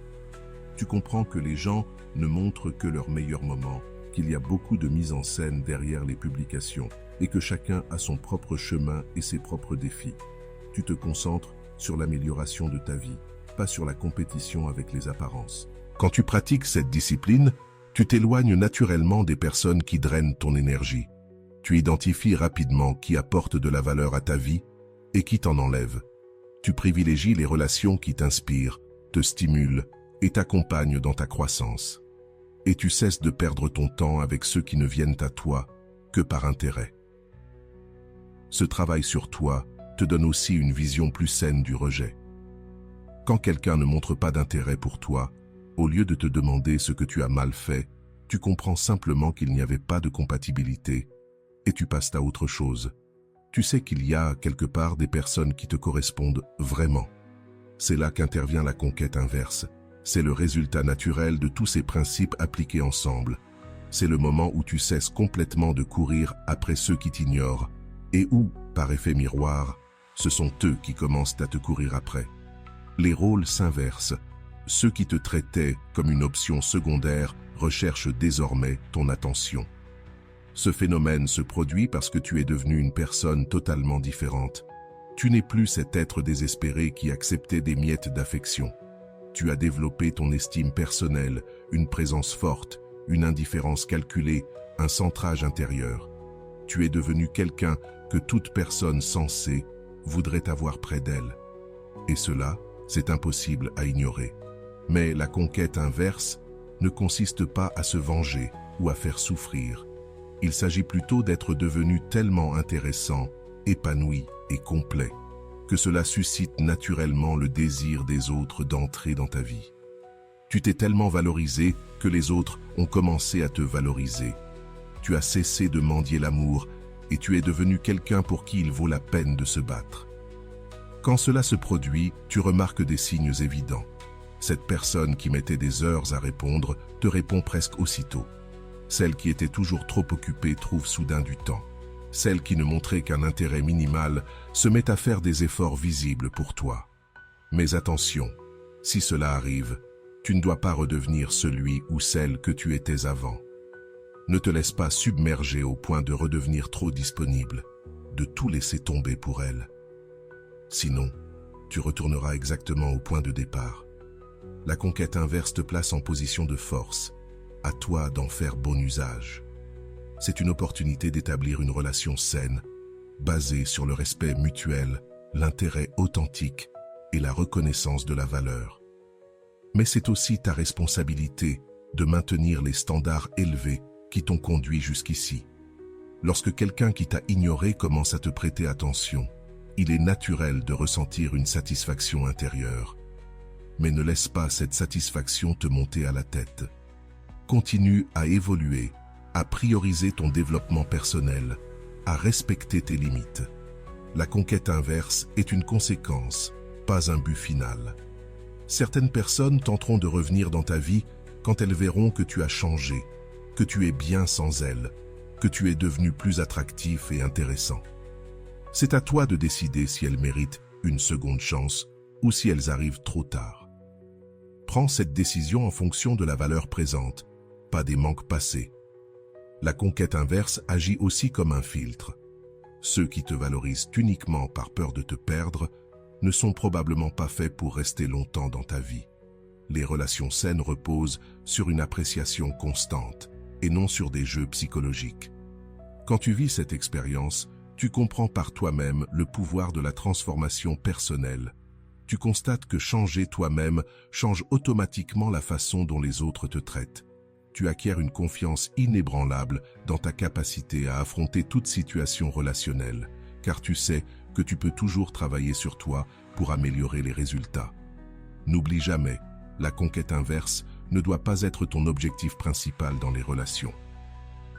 Tu comprends que les gens ne montrent que leurs meilleurs moments, qu'il y a beaucoup de mise en scène derrière les publications et que chacun a son propre chemin et ses propres défis. Tu te concentres sur l'amélioration de ta vie, pas sur la compétition avec les apparences. Quand tu pratiques cette discipline, tu t'éloignes naturellement des personnes qui drainent ton énergie. Tu identifies rapidement qui apporte de la valeur à ta vie et qui t'en enlève. Tu privilégies les relations qui t'inspirent, te stimulent et t'accompagnent dans ta croissance. Et tu cesses de perdre ton temps avec ceux qui ne viennent à toi que par intérêt. Ce travail sur toi te donne aussi une vision plus saine du rejet. Quand quelqu'un ne montre pas d'intérêt pour toi, au lieu de te demander ce que tu as mal fait, tu comprends simplement qu'il n'y avait pas de compatibilité et tu passes à autre chose. Tu sais qu'il y a quelque part des personnes qui te correspondent vraiment. C'est là qu'intervient la conquête inverse. C'est le résultat naturel de tous ces principes appliqués ensemble. C'est le moment où tu cesses complètement de courir après ceux qui t'ignorent et où, par effet miroir, ce sont eux qui commencent à te courir après. Les rôles s'inversent. Ceux qui te traitaient comme une option secondaire recherchent désormais ton attention. Ce phénomène se produit parce que tu es devenu une personne totalement différente. Tu n'es plus cet être désespéré qui acceptait des miettes d'affection. Tu as développé ton estime personnelle, une présence forte, une indifférence calculée, un centrage intérieur. Tu es devenu quelqu'un que toute personne sensée voudrait avoir près d'elle. Et cela, c'est impossible à ignorer. Mais la conquête inverse ne consiste pas à se venger ou à faire souffrir. Il s'agit plutôt d'être devenu tellement intéressant, épanoui et complet, que cela suscite naturellement le désir des autres d'entrer dans ta vie. Tu t'es tellement valorisé que les autres ont commencé à te valoriser. Tu as cessé de mendier l'amour et tu es devenu quelqu'un pour qui il vaut la peine de se battre. Quand cela se produit, tu remarques des signes évidents. Cette personne qui mettait des heures à répondre te répond presque aussitôt. Celle qui était toujours trop occupée trouve soudain du temps. Celle qui ne montrait qu'un intérêt minimal se met à faire des efforts visibles pour toi. Mais attention, si cela arrive, tu ne dois pas redevenir celui ou celle que tu étais avant. Ne te laisse pas submerger au point de redevenir trop disponible, de tout laisser tomber pour elle. Sinon, tu retourneras exactement au point de départ. La conquête inverse te place en position de force. À toi d'en faire bon usage. C'est une opportunité d'établir une relation saine, basée sur le respect mutuel, l'intérêt authentique et la reconnaissance de la valeur. Mais c'est aussi ta responsabilité de maintenir les standards élevés qui t'ont conduit jusqu'ici. Lorsque quelqu'un qui t'a ignoré commence à te prêter attention, il est naturel de ressentir une satisfaction intérieure. Mais ne laisse pas cette satisfaction te monter à la tête. Continue à évoluer, à prioriser ton développement personnel, à respecter tes limites. La conquête inverse est une conséquence, pas un but final. Certaines personnes tenteront de revenir dans ta vie quand elles verront que tu as changé, que tu es bien sans elles, que tu es devenu plus attractif et intéressant. C'est à toi de décider si elles méritent une seconde chance ou si elles arrivent trop tard. Prends cette décision en fonction de la valeur présente, pas des manques passés. La conquête inverse agit aussi comme un filtre. Ceux qui te valorisent uniquement par peur de te perdre ne sont probablement pas faits pour rester longtemps dans ta vie. Les relations saines reposent sur une appréciation constante. et non sur des jeux psychologiques. Quand tu vis cette expérience, tu comprends par toi-même le pouvoir de la transformation personnelle. Tu constates que changer toi-même change automatiquement la façon dont les autres te traitent. Tu acquiers une confiance inébranlable dans ta capacité à affronter toute situation relationnelle, car tu sais que tu peux toujours travailler sur toi pour améliorer les résultats. N'oublie jamais, la conquête inverse ne doit pas être ton objectif principal dans les relations.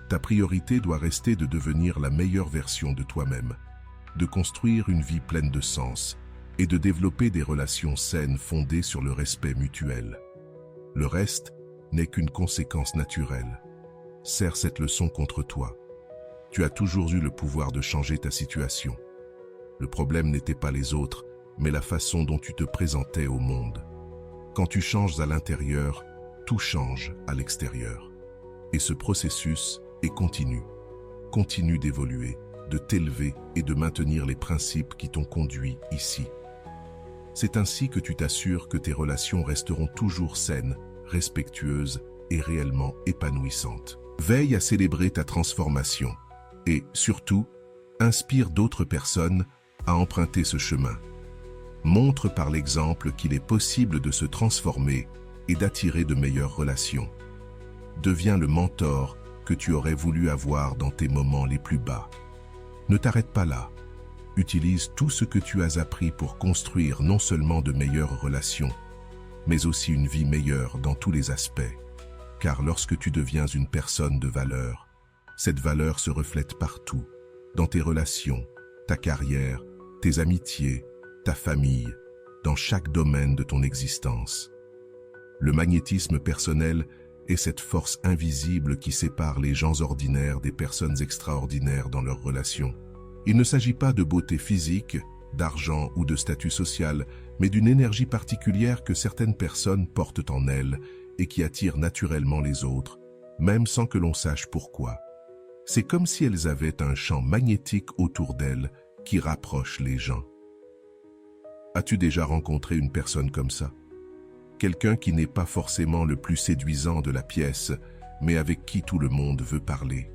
Ta priorité doit rester de devenir la meilleure version de toi-même, de construire une vie pleine de sens et de développer des relations saines fondées sur le respect mutuel. Le reste n'est qu'une conséquence naturelle. Serre cette leçon contre toi. Tu as toujours eu le pouvoir de changer ta situation. Le problème n'était pas les autres, mais la façon dont tu te présentais au monde. Quand tu changes à l'intérieur, tout change à l'extérieur. Et ce processus est continu. Continue d'évoluer, de t'élever et de maintenir les principes qui t'ont conduit ici. C'est ainsi que tu t'assures que tes relations resteront toujours saines, respectueuses et réellement épanouissantes. Veille à célébrer ta transformation et, surtout, inspire d'autres personnes à emprunter ce chemin. Montre par l'exemple qu'il est possible de se transformer et d'attirer de meilleures relations. Deviens le mentor que tu aurais voulu avoir dans tes moments les plus bas. Ne t'arrête pas là. Utilise tout ce que tu as appris pour construire non seulement de meilleures relations, mais aussi une vie meilleure dans tous les aspects. Car lorsque tu deviens une personne de valeur, cette valeur se reflète partout, dans tes relations, ta carrière, tes amitiés, ta famille, dans chaque domaine de ton existence. Le magnétisme personnel est cette force invisible qui sépare les gens ordinaires des personnes extraordinaires dans leurs relations. Il ne s'agit pas de beauté physique, d'argent ou de statut social, mais d'une énergie particulière que certaines personnes portent en elles et qui attire naturellement les autres, même sans que l'on sache pourquoi. C'est comme si elles avaient un champ magnétique autour d'elles qui rapproche les gens. As-tu déjà rencontré une personne comme ça? Quelqu'un qui n'est pas forcément le plus séduisant de la pièce, mais avec qui tout le monde veut parler.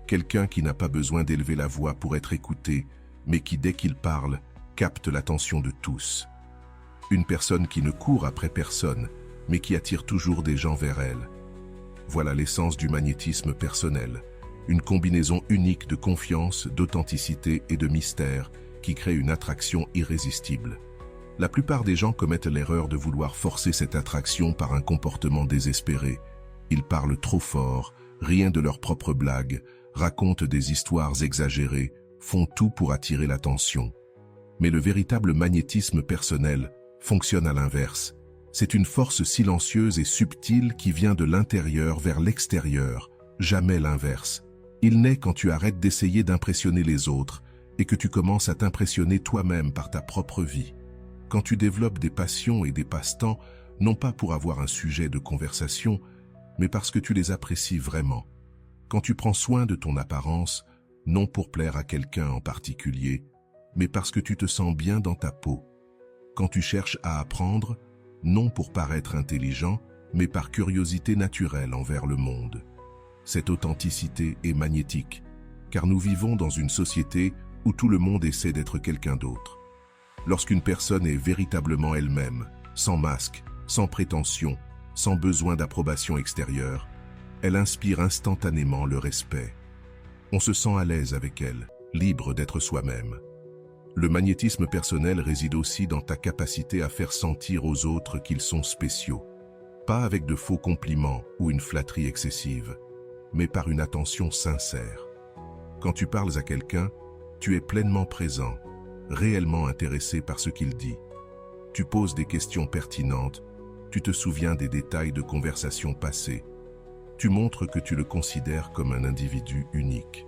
Quelqu'un qui n'a pas besoin d'élever la voix pour être écouté, mais qui, dès qu'il parle, capte l'attention de tous. Une personne qui ne court après personne, mais qui attire toujours des gens vers elle. Voilà l'essence du magnétisme personnel, une combinaison unique de confiance, d'authenticité et de mystère qui crée une attraction irrésistible. La plupart des gens commettent l'erreur de vouloir forcer cette attraction par un comportement désespéré. Ils parlent trop fort, rient de leurs propres blagues, racontent des histoires exagérées, font tout pour attirer l'attention. Mais le véritable magnétisme personnel fonctionne à l'inverse. C'est une force silencieuse et subtile qui vient de l'intérieur vers l'extérieur, jamais l'inverse. Il naît quand tu arrêtes d'essayer d'impressionner les autres et que tu commences à t'impressionner toi-même par ta propre vie. Quand tu développes des passions et des passe-temps, non pas pour avoir un sujet de conversation, mais parce que tu les apprécies vraiment. Quand tu prends soin de ton apparence, non pour plaire à quelqu'un en particulier, mais parce que tu te sens bien dans ta peau. Quand tu cherches à apprendre, non pour paraître intelligent, mais par curiosité naturelle envers le monde. Cette authenticité est magnétique, car nous vivons dans une société où tout le monde essaie d'être quelqu'un d'autre. Lorsqu'une personne est véritablement elle-même, sans masque, sans prétention, sans besoin d'approbation extérieure, elle inspire instantanément le respect. On se sent à l'aise avec elle, libre d'être soi-même. Le magnétisme personnel réside aussi dans ta capacité à faire sentir aux autres qu'ils sont spéciaux, pas avec de faux compliments ou une flatterie excessive, mais par une attention sincère. Quand tu parles à quelqu'un, tu es pleinement présent, réellement intéressé par ce qu'il dit. Tu poses des questions pertinentes, tu te souviens des détails de conversations passées. Tu montres que tu le considères comme un individu unique.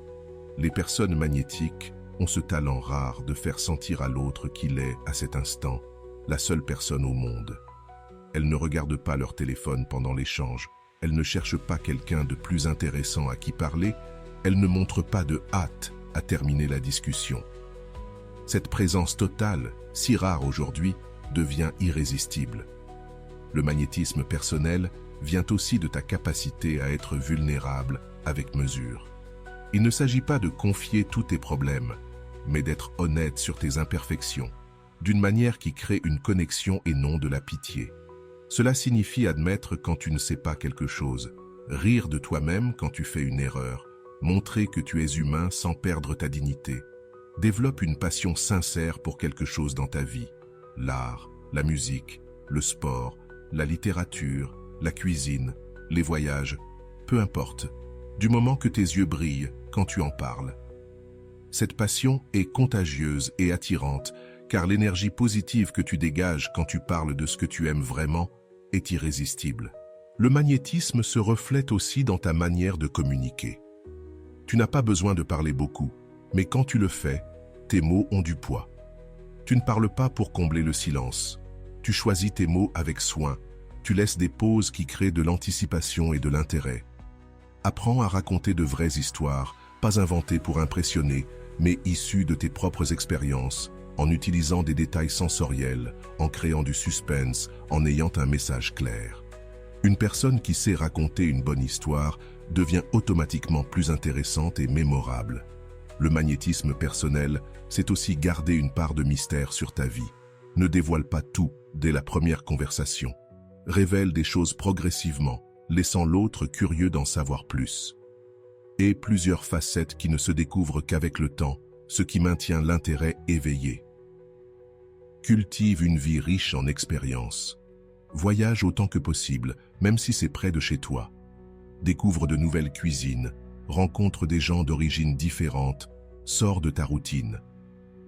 Les personnes magnétiques ont ce talent rare de faire sentir à l'autre qu'il est, à cet instant, la seule personne au monde. Elles ne regardent pas leur téléphone pendant l'échange, elles ne cherchent pas quelqu'un de plus intéressant à qui parler, elles ne montrent pas de hâte à terminer la discussion. Cette présence totale, si rare aujourd'hui, devient irrésistible. Le magnétisme personnel vient aussi de ta capacité à être vulnérable avec mesure. Il ne s'agit pas de confier tous tes problèmes, mais d'être honnête sur tes imperfections, d'une manière qui crée une connexion et non de la pitié. Cela signifie admettre quand tu ne sais pas quelque chose, rire de toi-même quand tu fais une erreur, montrer que tu es humain sans perdre ta dignité. Développe une passion sincère pour quelque chose dans ta vie, l'art, la musique, le sport, la littérature, la cuisine, les voyages, peu importe, du moment que tes yeux brillent quand tu en parles. Cette passion est contagieuse et attirante, car l'énergie positive que tu dégages quand tu parles de ce que tu aimes vraiment est irrésistible. Le magnétisme se reflète aussi dans ta manière de communiquer. Tu n'as pas besoin de parler beaucoup, mais quand tu le fais, tes mots ont du poids. Tu ne parles pas pour combler le silence. Tu choisis tes mots avec soin. Tu laisses des pauses qui créent de l'anticipation et de l'intérêt. Apprends à raconter de vraies histoires, pas inventées pour impressionner, mais issues de tes propres expériences, en utilisant des détails sensoriels, en créant du suspense, en ayant un message clair. Une personne qui sait raconter une bonne histoire devient automatiquement plus intéressante et mémorable. Le magnétisme personnel, c'est aussi garder une part de mystère sur ta vie. Ne dévoile pas tout dès la première conversation. Révèle des choses progressivement, laissant l'autre curieux d'en savoir plus. Et plusieurs facettes qui ne se découvrent qu'avec le temps, ce qui maintient l'intérêt éveillé. Cultive une vie riche en expériences. Voyage autant que possible, même si c'est près de chez toi. Découvre de nouvelles cuisines, rencontre des gens d'origines différentes, sors de ta routine.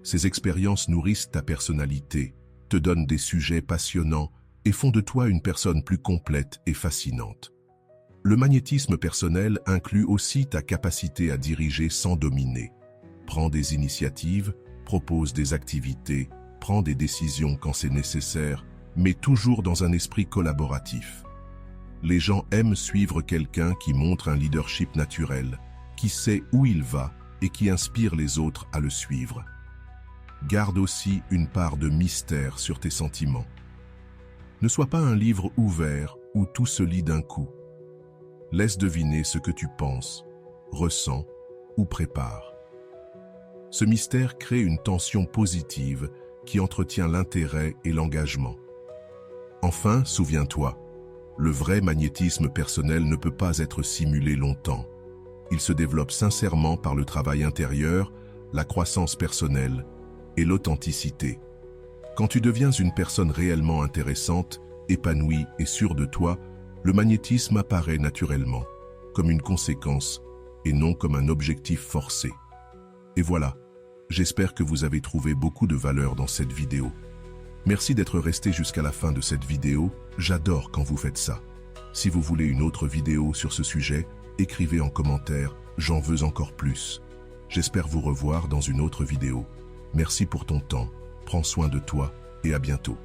Ces expériences nourrissent ta personnalité, te donnent des sujets passionnants et font de toi une personne plus complète et fascinante. Le magnétisme personnel inclut aussi ta capacité à diriger sans dominer. Prends des initiatives, propose des activités, prends des décisions quand c'est nécessaire, mais toujours dans un esprit collaboratif. Les gens aiment suivre quelqu'un qui montre un leadership naturel, qui sait où il va et qui inspire les autres à le suivre. Garde aussi une part de mystère sur tes sentiments. Ne sois pas un livre ouvert où tout se lit d'un coup. Laisse deviner ce que tu penses, ressens ou prépares. Ce mystère crée une tension positive qui entretient l'intérêt et l'engagement. Enfin, souviens-toi, le vrai magnétisme personnel ne peut pas être simulé longtemps. Il se développe sincèrement par le travail intérieur, la croissance personnelle et l'authenticité. Quand tu deviens une personne réellement intéressante, épanouie et sûre de toi, le magnétisme apparaît naturellement, comme une conséquence et non comme un objectif forcé. Et voilà, j'espère que vous avez trouvé beaucoup de valeur dans cette vidéo. Merci d'être resté jusqu'à la fin de cette vidéo, j'adore quand vous faites ça. Si vous voulez une autre vidéo sur ce sujet, écrivez en commentaire « J'en veux encore plus ». J'espère vous revoir dans une autre vidéo. Merci pour ton temps, prends soin de toi et à bientôt.